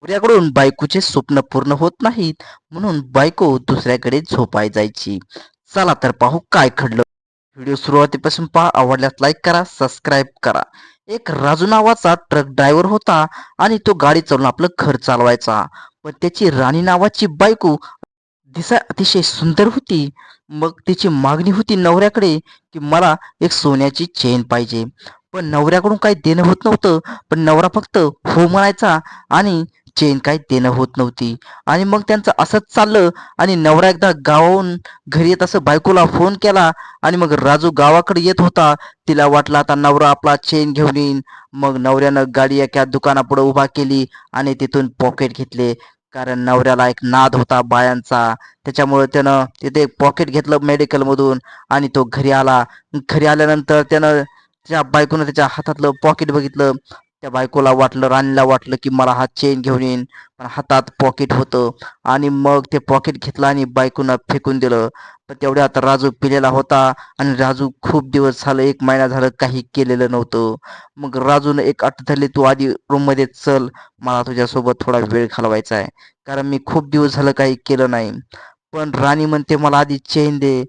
नवऱ्याकडून बायकोचे स्वप्न पूर्ण होत नाहीत म्हणून बायको दुसऱ्याकडे झोपाय जायची. चला तर पाहू काय घडलं. व्हिडिओ सुरुवातीपासून पहा. आवडल्यास लाईक करा, सबस्क्राईब करा. एक राजू नावाचा ट्रक ड्रायव्हर होता आणि तो गाडी चालवून आपलं घर चालवायचा. पण त्याची राणी नावाची बायको दिसाय अतिशय सुंदर होती. मग तिची मागणी होती नवऱ्याकडे की मला एक सोन्याची चेन पाहिजे. पण नवऱ्याकडून काही देणं होत नव्हतं. पण नवरा फक्त हो म्हणायचा आणि चेन काही देणं होत नव्हती. आणि मग त्यांचं असंच चाललं. आणि नवरा एकदा गावाहून घरी येत असं बायकोला फोन केला. आणि मग राजू गावाकडे येत होता. तिला वाटलं आता नवरा आपला चेन घेऊन येईन. मग नवऱ्यानं गाडी एका दुकानापुढे उभा केली आणि तिथून पॉकेट घेतले. कारण नवऱ्याला एक नाद होता बायांचा. त्याच्यामुळे त्यानं तिथे एक पॉकेट घेतलं मेडिकलमधून आणि तो घरी आला. घरी आल्यानंतर त्यानं त्या बायकोनं त्याच्या हातातलं पॉकेट बघितलं. त्या बायकोला वाटलं, राणीला वाटलं की मला हा चेन घेऊन येईन. पण हातात पॉकेट होतं. आणि मग ते पॉकेट घेतलं आणि बायकोनं फेकून दिलं. पण तेवढ्यात राजू पिलेला होता. आणि राजू खूप दिवस झालं, 1 महिना झालं काही केलेलं नव्हतं. मग राजूनं एक अट धरली, तू आधी रूममध्ये चल, मला तुझ्यासोबत थोडा वेळ घालवायचा आहे. कारण मी खूप दिवस झालं काही केलं नाही. पण राणी म्हणते मला आधी चेन दे.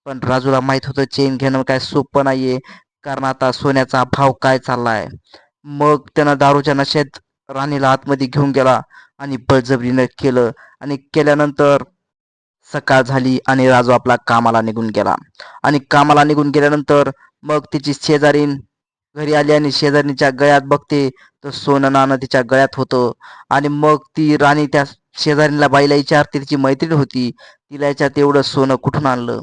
पण राजूला माहित होतं चेन घेणं काय सोपं नाहीये. कारण आता सोन्याचा भाव काय चाललाय. मग त्यानं दारूच्या नशेत राणीला आतमध्ये घेऊन गेला आणि बळजबरीनं केलं. आणि केल्यानंतर सकाळ झाली आणि राजू आपला कामाला निघून गेला. आणि कामाला निघून गेल्यानंतर मग तिची शेजारीण घरी आली आणि शेजारणीच्या गळ्यात बघते तर सोनं नाणं तिच्या गळ्यात होतं. आणि मग ती राणी त्या शेजारीला बाईला विचारते, तिची मैत्रीण होती, तिला याच्यात एवढं सोनं कुठून आणलं.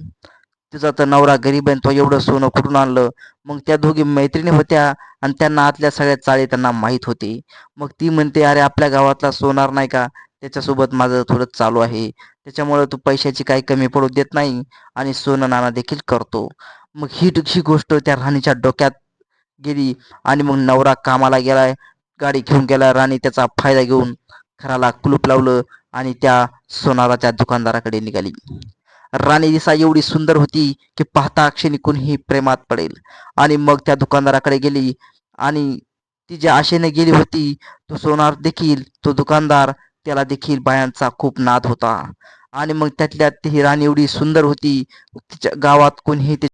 तिचा तर नवरा गरीब आहे, तो एवढं सोनं कुठून आणलं. मग त्या दोघी मैत्रिणी होत्या आणि त्यांना आतल्या सगळ्या चाळी त्यांना माहीत होती. मग ती म्हणते, अरे आपल्या गावातला सोनार नाही का, त्याच्यासोबत माझं थोडं चालू आहे. त्याच्यामुळे तू पैशाची काही कमी पडू देत नाही आणि सोनं नाणं देखील करतो. मग ही गोष्ट त्या राणीच्या डोक्यात गेली. आणि मग नवरा कामाला गेलाय, गाडी घेऊन गेला. राणी त्याचा फायदा घेऊन घराला कुलूप लावलं आणि त्या सोनाराच्या दुकानदाराकडे निघाली. राणी दिसा एवढी सुंदर होती की पाहता क्षणी कोणीही प्रेमात पडेल. आणि मग त्या दुकानदाराकडे गेली. आणि ती ज्या आशेने गेली होती, तो सोनार देखील, तो दुकानदार, त्याला देखील बायांचा खूप नाद होता. आणि मग त्यातल्या ती राणी एवढी सुंदर होती, तिच्या गावात कोणीही ते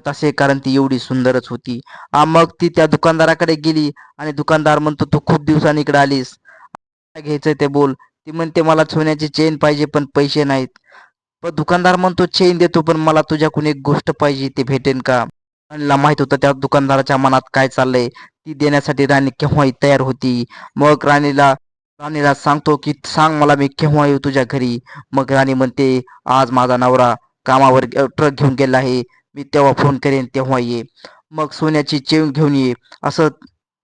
असे, कारण ती एवढी सुंदरच होती. मग ती त्या दुकानदाराकडे गेली आणि दुकानदार म्हणतो, तू खूप दिवसांनी इकडे आलीस, काय घ्यायचंय ते बोल. ती म्हणते मला सोन्याची चेन पाहिजे पण पैसे नाहीत. पण दुकानदार म्हणतो चेन देतो पण मला तुझ्याकडून एक गोष्ट पाहिजे, ते भेटेन का. राणीला माहित होतं त्या दुकानदाराच्या मनात काय चाललंय. ती देण्यासाठी राणी केव्हाही तयार होती. मग राणीला सांगतो की सांग मला, मी केव्हा येऊ तुझ्या घरी. मग राणी म्हणते, आज माझा नवरा कामावर ट्रक घेऊन गेला आहे, मी तेव्हा फोन करेन तेव्हा ये. मग सोन्याची चेन घेऊन ये, असं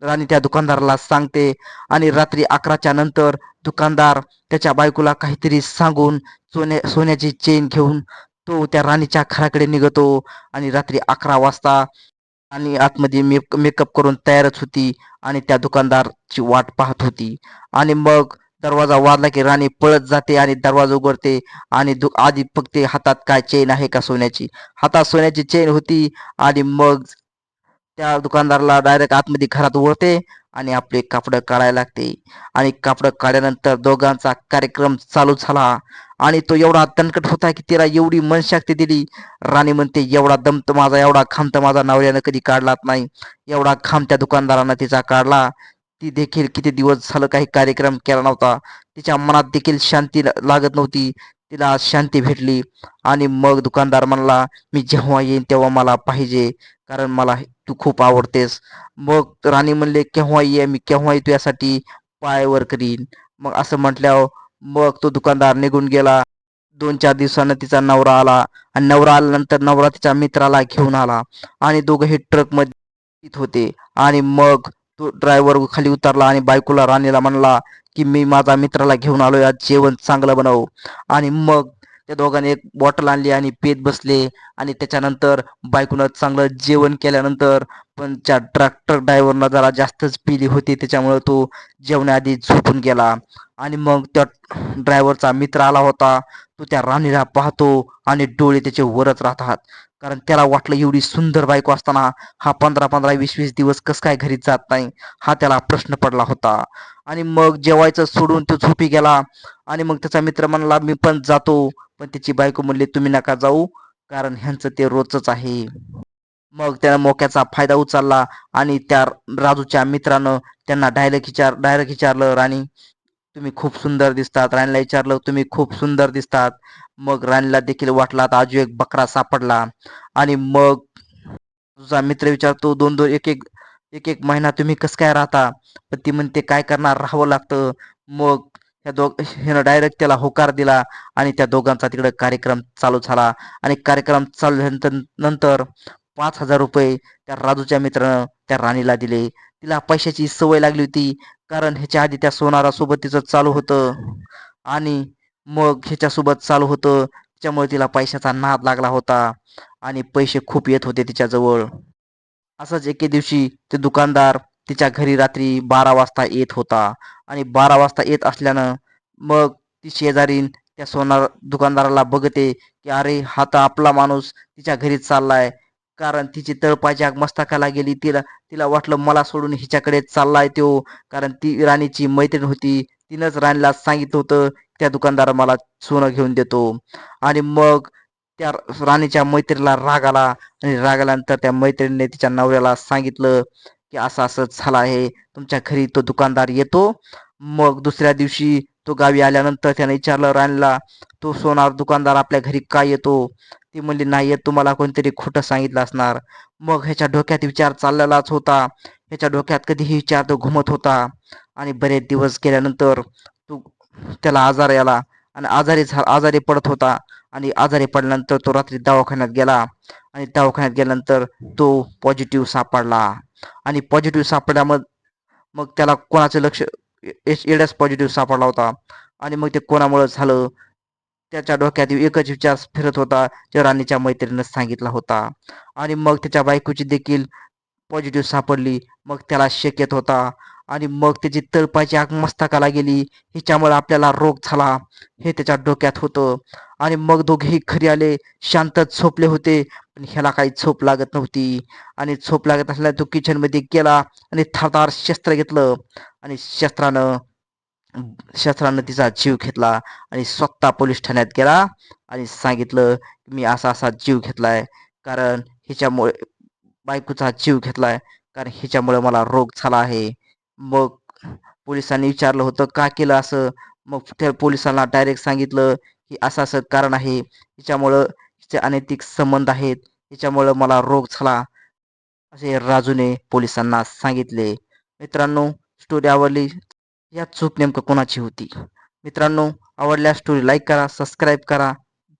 राणी त्या दुकानदाराला सांगते. आणि रात्री 11च्या नंतर दुकानदार त्याच्या बायकोला काहीतरी सांगून सोन्याची चेन घेऊन तो त्या राणीच्या घराकडे निघतो. आणि रात्री 11 वाजता आणि आतमध्ये मेकअप करून तयारच होती आणि त्या दुकानदारची वाट पाहत होती. आणि मग दरवाजा वाजला की राणी पळत जाते आणि दरवाजा उघडते. आणि आधी बघते हातात काय चेन आहे का सोन्याची. हातात सोन्याची चेन होती. आणि मग त्या दुकानदाराला डायरेक्ट आतमध्ये घरात ओढते आणि आपले कापडं काढायला लागते. आणि कापडं काढल्यानंतर दोघांचा कार्यक्रम चालू झाला. आणि तो एवढा तणकट होता की तिला एवढी मनशक्ती दिली. राणी म्हणते, एवढा दम तर माझा, एवढा खांब तर माझा नवऱ्यानं कधी काढलाच नाही. एवढा खांब त्या दुकानदारानं तिचा काढला. ती देखील किती दिवस झालं काही कार्यक्रम केला नव्हता. तिच्या मनात देखील शांती लागत नव्हती. तिला आज शांती भेटली. आणि मग दुकानदार म्हणला, मी जेव्हा येईन तेव्हा मला पाहिजे, कारण मला तू खूप आवडतेस. मग राणी म्हणले, केव्हा ये, मी केव्हाही तुझ्यासाठी पाय करीन. मग असं म्हटल्यावर मग तो दुकानदार निघून गेला. 2-4 दिवसानं तिचा नवरा आला. आणि नवरा आल्यानंतर नवरा तिच्या मित्राला घेऊन आला. आणि दोघंही ट्रकमध्ये होते. आणि मग तो ड्रायव्हर खाली उतरला आणि बायकोला राणीला म्हणला की मी माझ्या मित्राला घेऊन आलोय, आज जेवण चांगलं बनव. आणि मग त्या दोघांनी एक बॉटल आणली आणि पेत बसले. आणि त्याच्यानंतर बायकोनं चांगलं जेवण केल्यानंतर पण त्या ट्रॅक्टर ड्रायव्हरनं जरा जास्तच पिली होती, त्याच्यामुळे तो जेवणाआधी झोपून गेला. आणि मग त्या ड्रायव्हरचा मित्र आला होता. तो त्या राणीला पाहतो आणि डोळे त्याचे वरच राहतात. कारण त्याला वाटलं एवढी सुंदर बायको असताना हा 15-15, 20-20 दिवस कस काय घरी जात नाही, हा त्याला प्रश्न पडला होता. आणि मग जेवायचं सोडून तो झोपी गेला. आणि मग त्याचा मित्र म्हणला मी पण जातो. पण त्याची बायको म्हणली तुम्ही नका जाऊ, कारण ह्यांचं ते रोजच आहे. मग त्यानं मोक्याचा फायदा उचलला आणि त्या राजूच्या मित्रानं त्यांना डायरेक्ट विचारलं, राणी तुम्ही खूप सुंदर दिसतात. राणीला विचारलं तुम्ही खूप सुंदर दिसतात. मग राणीला देखील वाटला आता आजू एक बकरा सापडला. आणि मग तुझा मित्र विचारतो दोन दोन एक महिना तुम्ही कसं काय राहता. पण ती म्हणते काय करणार, राहावं लागतं. मग ह्यानं डायरेक्ट त्याला होकार दिला आणि त्या दोघांचा तिकडे कार्यक्रम चालू झाला. आणि कार्यक्रम चालू झाल्यानंतर नंतर 5,000 रुपये त्या राजूच्या मित्रानं त्या राणीला दिले. तिला पैशाची सवय लागली होती, कारण ह्याच्या आधी त्या सोनारासोबत तिचं चालू होतं. आणि मग ह्याच्यासोबत चालू होतं, त्याच्यामुळे तिला पैशाचा नाद लागला होता आणि पैसे खूप येत होते तिच्याजवळ. असंच एके दिवशी ते दुकानदार तिच्या घरी रात्री 12 वाजता येत होता. आणि 12 वाजता येत असल्यानं मग ती शेजारीन त्या सोनार दुकानदाराला बघते की अरे हा तर आपला माणूस तिच्या घरी चाललाय. कारण तिची तळपायची आग मस्तकाला गेली. तिला तिला वाटलं मला सोडून हिच्याकडे चाललाय तो, कारण ती राणीची मैत्रीण होती. तिनंच राणीला सांगितलं होतं त्या दुकानदार मला सोनं घेऊन देतो. आणि मग त्या राणीच्या मैत्रीला राग आला. आणि राग आल्यानंतर त्या मैत्रिणीने तिच्या नवऱ्याला सांगितलं की असं असं झालं आहे, तुमच्या घरी तो दुकानदार येतो. मग दुसऱ्या दिवशी तो गावी आल्यानंतर त्याने विचारलं राणीला तो सोनार दुकानदार आपल्या घरी का येतो. ती म्हणली नाही येत, तुम्हाला कोणतरी खोटं सांगितलं असणार. मग ह्याच्या डोक्यात विचार चाललेलाच होता. ह्याच्या डोक्यात कधीही विचार तो घुमत होता. आणि बरेच दिवस गेल्यानंतर तो त्याला आजार आला आणि आजारी पडत होता. आणि आजारी पडल्यानंतर तो रात्री दवाखान्यात गेला. आणि दवाखान्यात गेल्यानंतर तो पॉझिटिव्ह सापडला. आणि पॉझिटिव्ह सापडल्यामुळे मग त्याला कोणाचं लक्ष एडच पॉझिटिव्ह सापडला होता. आणि मग ते कोणामुळे झालं त्याच्या डोक्यात एकच विचार फिरत होता, जो राणीच्या मैत्रिणीनं सांगितला होता. आणि मग त्याच्या बायकोची देखील पॉझिटिव्ह सापडली. मग त्याला शक येत होता. आणि मग त्याची तळपायची आग मस्तकाला गेली, हिच्यामुळे आपल्याला रोग झाला हे त्याच्या डोक्यात होतं. आणि मग दोघेही घरी आले, शांतच झोपले होते. पण ह्याला काही झोप लागत नव्हती. आणि झोप लागत असल्याने तो किचनमध्ये गेला आणि धारदार शस्त्र घेतलं. आणि शस्त्रानं तिचा जीव घेतला. आणि स्वतः पोलीस ठाण्यात गेला आणि सांगितलं मी असा असा जीव घेतलाय, कारण हिच्यामुळे बायकोचा जीव घेतलाय, कारण हिच्यामुळे मला रोग झाला आहे. मग पोलिसांनी विचारलं होतं का केलं असं. मग त्या पोलिसांना डायरेक्ट सांगितलं की असं असं कारण आहे, हिच्यामुळं हिचे अनैतिक संबंध आहेत, हिच्यामुळं मला रोग झाला, असे राजूने पोलिसांना सांगितले. मित्रांनो, स्टोरी आवडली. यात चूक नेमकं कोणाची होती. मित्रांनो, आवडल्यास स्टोरी लाईक करा, सबस्क्राईब करा.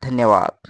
धन्यवाद.